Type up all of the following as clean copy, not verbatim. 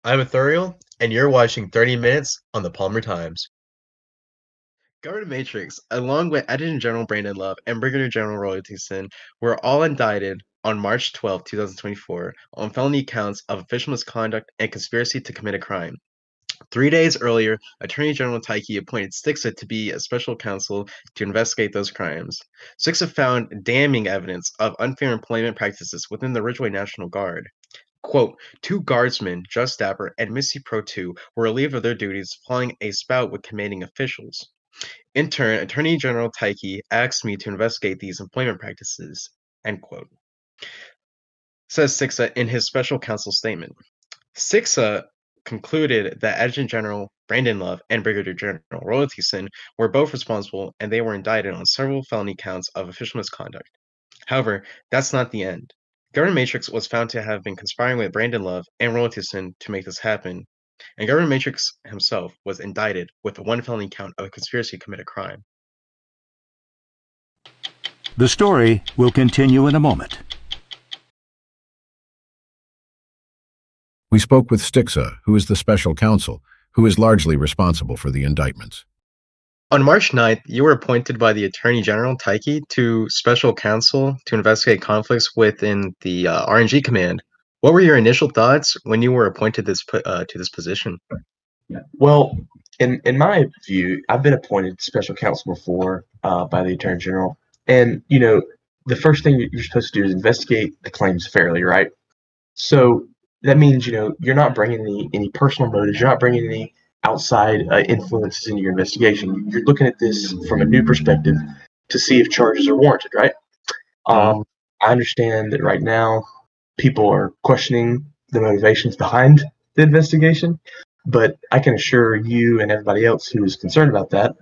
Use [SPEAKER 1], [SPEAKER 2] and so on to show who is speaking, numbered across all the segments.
[SPEAKER 1] I'm Ethereal, and you're watching 30 Minutes on the Palmer Times. Governor Matrix, along with Adjutant General Brandon Love and Brigadier General Roy Thiessen, were all indicted on March 12, 2024, on felony counts of official misconduct and conspiracy to commit a crime. 3 days earlier, Attorney General Tyke appointed Stixa to be a special counsel to investigate those crimes. Stixa found damning evidence of unfair employment practices within the Ridgeway National Guard. Quote, two guardsmen, Just Dapper and Missy Pro 2, were relieved of their duties following a spout with commanding officials. In turn, Attorney General Tyke asked me to investigate these employment practices, end quote, says Stixa in his special counsel statement. Stixa concluded that Adjutant General Brandon Love and Brigadier General Roy Thiessen were both responsible and they were indicted on several felony counts of official misconduct. However, that's not the end. Governor Matrix was found to have been conspiring with Brandon Love and Roy Thiessen to make this happen, and Governor Matrix himself was indicted with one felony count of a conspiracy to commit a crime.
[SPEAKER 2] The story will continue in a moment.
[SPEAKER 3] We spoke with Stixa, who is the special counsel, who is largely responsible for the indictments.
[SPEAKER 1] On March 9th, you were appointed by the Attorney General Tyke to special counsel to investigate conflicts within the RNG command. What were your initial thoughts when you were appointed to this position?
[SPEAKER 4] Well, in my view, I've been appointed special counsel before by the Attorney General, and the first thing you're supposed to do is investigate the claims fairly, right? So that means you're not bringing any personal motives, you're not bringing any outside influences into your investigation. You're looking at this from a new perspective to see if charges are warranted, right? I understand that right now people are questioning the motivations behind the investigation, but I can assure you and everybody else who is concerned about that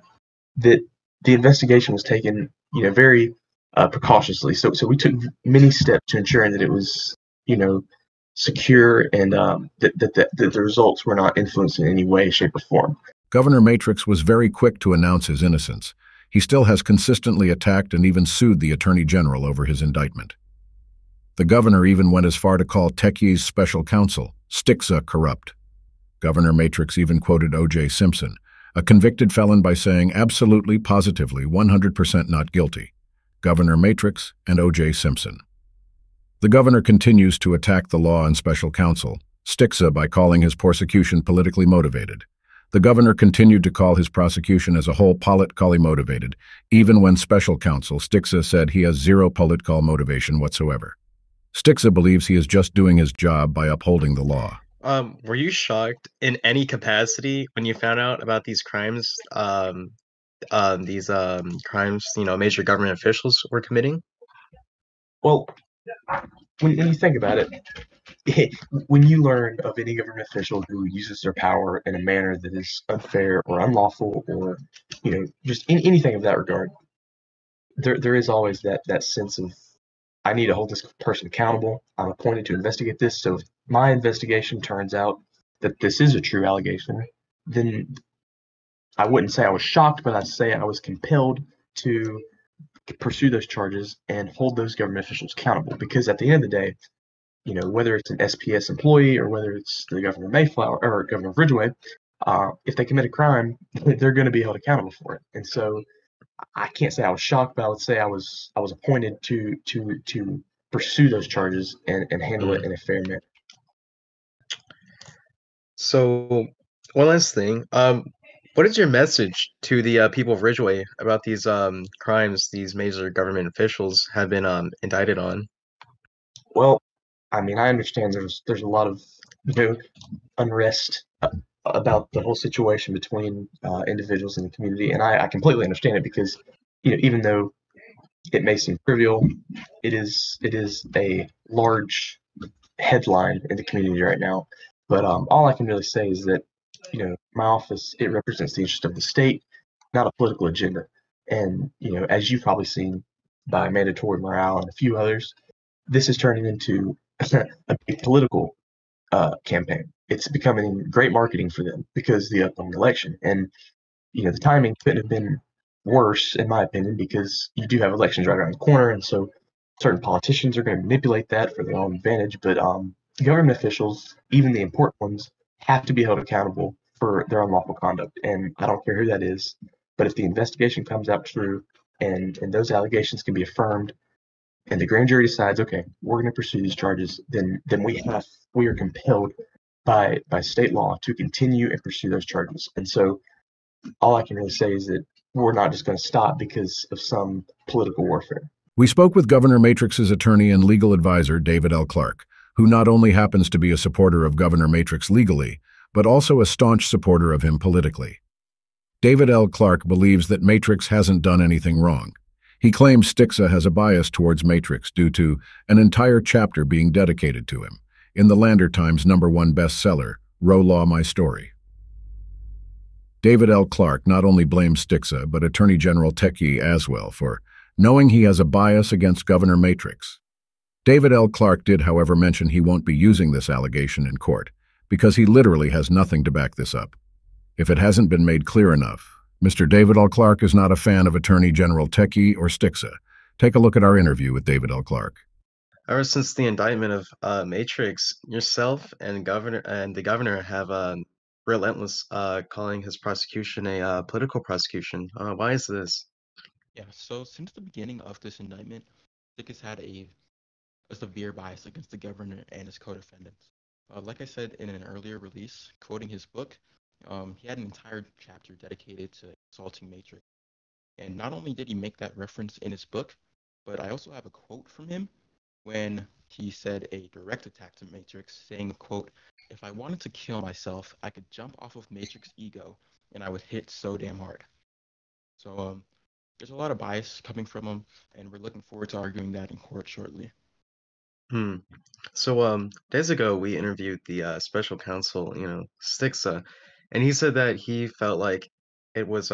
[SPEAKER 4] the investigation was taken, very precautiously. So we took many steps to ensuring that it was, secure and that the results were not influenced in any way, shape, or form.
[SPEAKER 3] Governor Matrix was very quick to announce his innocence. He still has consistently attacked and even sued the Attorney General over his indictment. The governor even went as far to call Techie's special counsel, Stixa, corrupt. Governor Matrix even quoted O.J. Simpson, a convicted felon, by saying absolutely, positively, 100% not guilty. Governor Matrix and O.J. Simpson. The governor continues to attack the law and special counsel, Stixa, by calling his prosecution politically motivated. The governor continued to call his prosecution as a whole politically motivated, even when special counsel Stixa said he has zero political motivation whatsoever. Stixa believes he is just doing his job by upholding the law.
[SPEAKER 1] Were you shocked in any capacity when you found out about these crimes? Crimes, major government officials were committing?
[SPEAKER 4] Well, when you think about it, when you learn of any government official who uses their power in a manner that is unfair or unlawful, or just anything of that regard, there is always that sense of, I need to hold this person accountable. I'm appointed to investigate this. So if my investigation turns out that this is a true allegation, then I wouldn't say I was shocked, but I'd say I was compelled to pursue those charges and hold those government officials accountable. Because at the end of the day, whether it's an SPS employee or whether it's the governor of Mayflower or governor of Ridgeway, if they commit a crime, they're going to be held accountable for it. And so I can't say I was shocked, but I would say I was appointed to pursue those charges and handle it in a fair manner.
[SPEAKER 1] So, one last thing. What is your message to the people of Ridgeway about these crimes these major government officials have been indicted on?
[SPEAKER 4] Well, I mean, I understand there's a lot of unrest about the whole situation between individuals in the community, and I completely understand it because even though it may seem trivial, it is a large headline in the community right now. But all I can really say is that my office, it represents the interest of the state, not a political agenda. And as you've probably seen by Mandatory Morale and a few others, this is turning into a big political campaign. It's becoming great marketing for them because of the upcoming election. And the timing couldn't have been worse, in my opinion, because you do have elections right around the corner, and so certain politicians are going to manipulate that for their own advantage. But government officials, even the important ones, have to be held accountable for their unlawful conduct. And I don't care who that is, but if the investigation comes out true and those allegations can be affirmed, and the grand jury decides, okay, we're going to pursue these charges, then we are compelled by state law to continue and pursue those charges. And so all I can really say is that we're not just going to stop because of some political warfare.
[SPEAKER 3] We spoke with Governor Matrix's attorney and legal advisor, David L. Clark, who not only happens to be a supporter of Governor Matrix legally, but also a staunch supporter of him politically. David L. Clark believes that Matrix hasn't done anything wrong. He claims Stixa has a bias towards Matrix due to an entire chapter being dedicated to him in the Lander Times #1 bestseller, Roe Law My Story. David L. Clark not only blames Stixa, but Attorney General Tecky as well for knowing he has a bias against Governor Matrix. David L. Clark did, however, mention he won't be using this allegation in court because he literally has nothing to back this up. If it hasn't been made clear enough, Mr. David L. Clark is not a fan of Attorney General Tecky or Stixa. Take a look at our interview with David L. Clark.
[SPEAKER 1] Ever since the indictment of Matrix, yourself and the governor have relentless calling his prosecution a political prosecution. Why is this?
[SPEAKER 5] Yeah, so since the beginning of this indictment, Dick has had a severe bias against the governor and his co-defendants. Like I said in an earlier release, quoting his book, he had an entire chapter dedicated to assaulting Matrix. And not only did he make that reference in his book, but I also have a quote from him when he said a direct attack to Matrix, saying, quote, "If I wanted to kill myself, I could jump off of Matrix ego and I would hit so damn hard." So there's a lot of bias coming from him, and we're looking forward to arguing that in court shortly.
[SPEAKER 1] Hmm. So days ago we interviewed the special counsel, Stixa, and he said that he felt like it was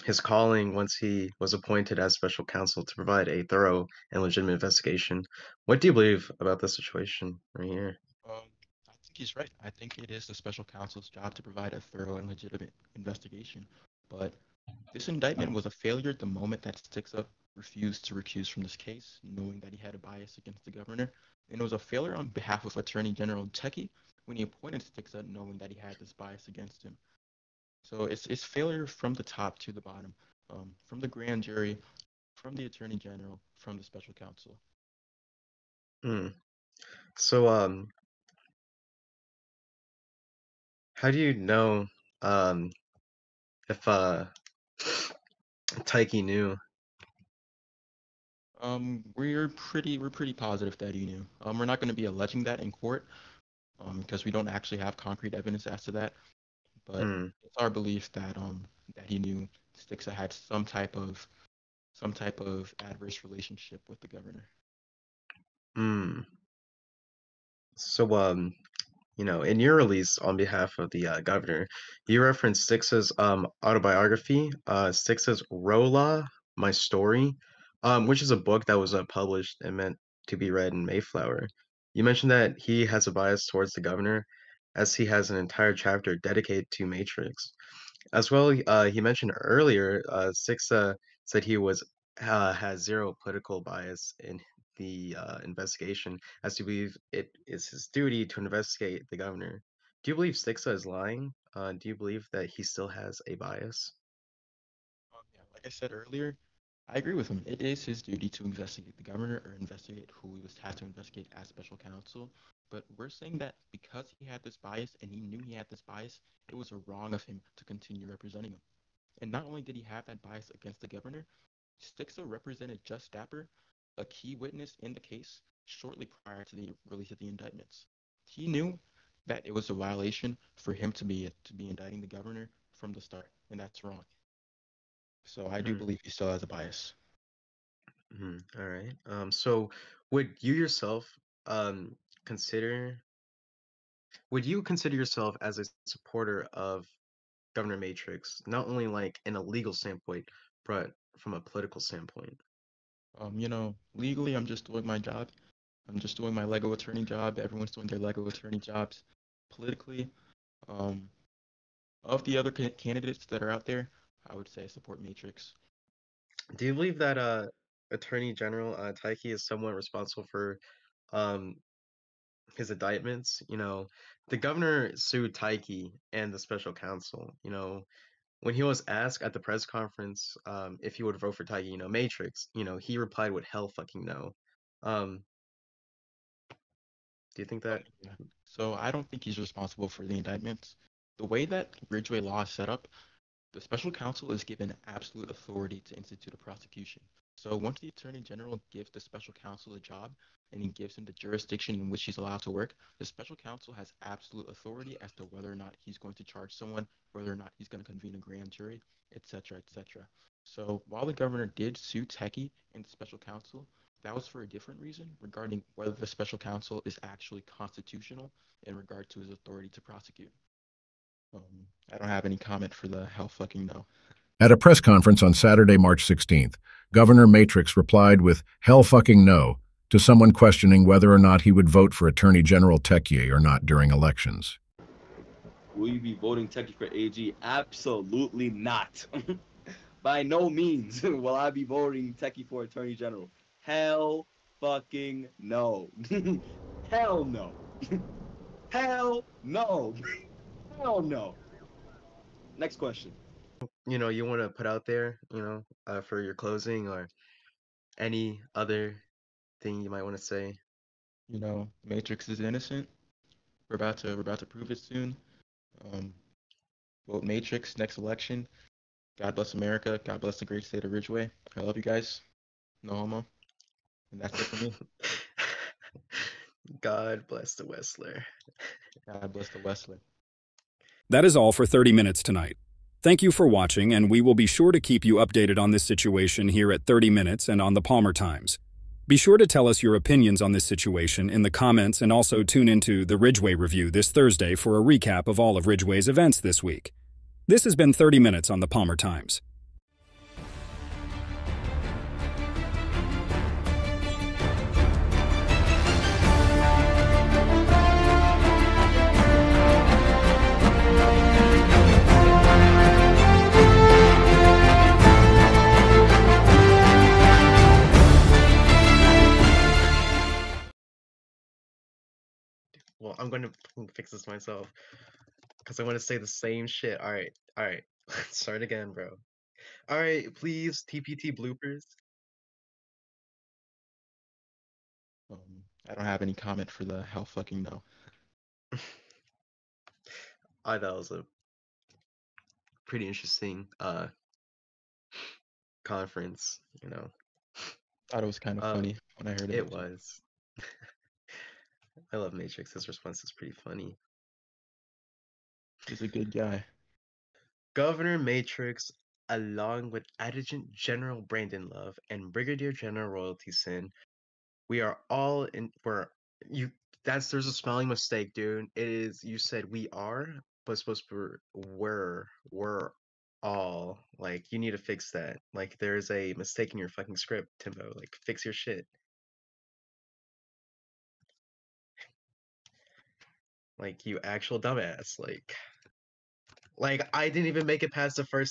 [SPEAKER 1] his calling once he was appointed as special counsel to provide a thorough and legitimate investigation. What do you believe about this situation right here?
[SPEAKER 5] Um, I think he's right. I think it is the special counsel's job to provide a thorough and legitimate investigation. But this indictment was a failure the moment that Stixa refused to recuse from this case, knowing that he had a bias against the governor. And it was a failure on behalf of Attorney General Tecky when he appointed Stixa, knowing that he had this bias against him. So it's failure from the top to the bottom, from the grand jury, from the Attorney General, from the special counsel.
[SPEAKER 1] Hmm. So how do you know um if Taiki knew?
[SPEAKER 5] We're pretty positive that he knew. We're not going to be alleging that in court, because we don't actually have concrete evidence as to that. But
[SPEAKER 1] Hmm.
[SPEAKER 5] it's our belief that he knew Stixa had some type of adverse relationship with the governor.
[SPEAKER 1] Hmm. So in your release on behalf of the governor, you referenced Stix's autobiography, Stix's Rolla, My Story, which is a book that was published and meant to be read in Mayflower. You mentioned that he has a bias towards the governor, as he has an entire chapter dedicated to Matrix. As well, he mentioned earlier, Sixa said he has zero political bias in the investigation, as he believes it is his duty to investigate the governor. Do you believe Sixa is lying? Do you believe that he still has a bias?
[SPEAKER 5] Yeah, like I said earlier, I agree with him. It is his duty to investigate the governor or investigate who he was tasked to investigate as special counsel. But we're saying that because he had this bias and he knew he had this bias, it was wrong of him to continue representing him. And not only did he have that bias against the governor, Stixa represented Just Dapper, a key witness in the case, shortly prior to the release of the indictments. He knew that it was a violation for him to be indicting the governor from the start, and that's wrong. So I do
[SPEAKER 1] Mm,
[SPEAKER 5] believe he still has a bias.
[SPEAKER 1] all right. So would you yourself um consider would you consider yourself as a supporter of Governor Matrix, not only like in a legal standpoint, but from a political standpoint?
[SPEAKER 5] Legally, I'm just doing my job. I'm just doing my Lego attorney job. Everyone's doing their Lego attorney jobs. Politically, um, of the other candidates that are out there, I would say I support Matrix.
[SPEAKER 1] Do you believe that Attorney General Taiki is somewhat responsible for um his indictments, the governor sued Taiki and the special counsel. When he was asked at the press conference if he would vote for Taiki, Matrix, he replied with hell fucking no. Um, do you think that?
[SPEAKER 5] Yeah. So I don't think he's responsible for the indictments. The way that Ridgeway law is set up, the special counsel is given absolute authority to institute a prosecution. So once the attorney general gives the special counsel a job and he gives him the jurisdiction in which he's allowed to work, the special counsel has absolute authority as to whether or not he's going to charge someone, whether or not he's going to convene a grand jury, etc., etc. So while the governor did sue Techie and the special counsel, that was for a different reason regarding whether the special counsel is actually constitutional in regard to his authority to prosecute. I don't have any comment for the hell fucking no.
[SPEAKER 3] At a press conference on Saturday, March 16th, Governor Matrix replied with hell fucking no to someone questioning whether or not he would vote for Attorney General Tekier or not during elections.
[SPEAKER 6] Will you be voting Tekier for AG? Absolutely not. By no means will I be voting Tekier for Attorney General. Hell fucking no. Hell no. Hell no. Hell no. Next question.
[SPEAKER 1] You want to put out there, for your closing or any other thing you might want to say?
[SPEAKER 5] Matrix is innocent. We're about to prove it soon. Vote Matrix next election. God bless America. God bless the great state of Ridgeway. I love you guys. No homo. And that's it for me.
[SPEAKER 1] God bless the Westler.
[SPEAKER 5] God bless the Westler.
[SPEAKER 7] That is all for 30 Minutes tonight. Thank you for watching, and we will be sure to keep you updated on this situation here at 30 Minutes and on the Palmer Times. Be sure to tell us your opinions on this situation in the comments and also tune into the Ridgeway Review this Thursday for a recap of all of Ridgeway's events this week. This has been 30 Minutes on the Palmer Times.
[SPEAKER 1] Well, I'm going to fix this myself because I want to say the same shit. All right. Start again, bro. All right, please, TPT bloopers.
[SPEAKER 5] I don't have any comment for the hell fucking no.
[SPEAKER 1] I thought it was a pretty interesting conference,
[SPEAKER 5] Thought it was kind of funny when I heard it.
[SPEAKER 1] It was. I love Matrix. His response is pretty funny.
[SPEAKER 5] He's a good guy.
[SPEAKER 1] Governor Matrix, along with Adjutant General Brandon Love and Brigadier General Royalty Sin, we are all in. There's a spelling mistake, dude. It is, you said we are, but it's supposed to be we're all. Like, you need to fix that. Like, there's a mistake in your fucking script, Timbo. Like, fix your shit. Like, you actual dumbass. Like I didn't even make it past the first